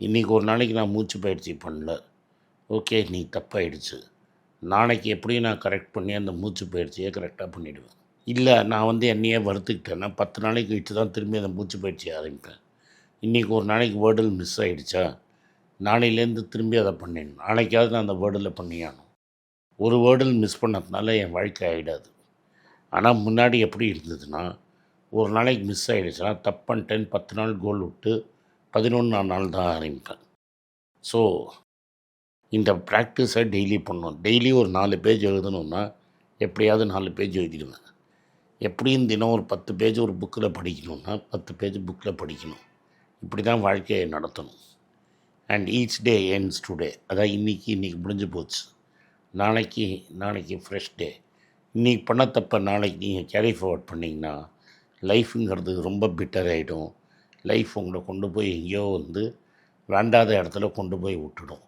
இன்றைக்கி ஒரு நாளைக்கு நான் மூச்சு பயிற்சி பண்ணல, ஓகே நீ தப்பாயிடுச்சு. நாளைக்கு எப்படியும் நான் கரெக்ட் பண்ணி அந்த மூச்சு பயிற்சியை கரெக்டாக பண்ணிவிடுவேன். இல்லை நான் என்னையே வறுத்துக்கிட்டேன்னா 10 நாளைக்கு கழிச்சு தான் திரும்பி அந்த மூச்சு பயிற்சியை ஆரம்பிப்பேன். இன்றைக்கி ஒரு நாளைக்கு வேர்டில் மிஸ் ஆகிடுச்சா, நாளையிலேருந்து திரும்பி அதை பண்ணிடணும். நாளைக்காவது நான் அந்த வேர்டில் பண்ணியாகணும். ஒரு வேர்டில் மிஸ் பண்ணதுனால என் வாழ்க்கை ஆகிடாது. ஆனால் முன்னாடி எப்படி இருந்ததுன்னா, ஒரு நாளைக்கு மிஸ் ஆகிடுச்சுன்னா தப்பு பண்ணிட்டேன்னு 10 நாள் கோல் விட்டு 11ஆம் நாள் தான் ஆரம்பிப்பேன். ஸோ இந்த ப்ராக்டிஸை டெய்லி பண்ணணும். டெய்லி ஒரு 4 பேஜ் எழுதணுன்னா எப்படியாவது 4 பேஜ் எழுதிடுவேன். எப்படியும் தினம் ஒரு 10 பேஜ் ஒரு புக்கில் படிக்கணுன்னா 10 பேஜ் புக்கில் படிக்கணும். இப்படி தான் வாழ்க்கையை நடத்தணும். And each day ends today. அதான் இன்றைக்கி முடிஞ்சு போச்சு, நாளைக்கு ஃப்ரெஷ் டே. இன்றைக்கி பண்ண தப்ப நாளைக்கு நீங்கள் கேரி ஃபார்வர்ட் பண்ணிங்கன்னா லைஃபுங்கிறது ரொம்ப பிட்டர் ஆகிடும். லைஃப் உங்களை கொண்டு போய் எங்கேயோ வேண்டாத இடத்துல கொண்டு போய் விட்டுடும்.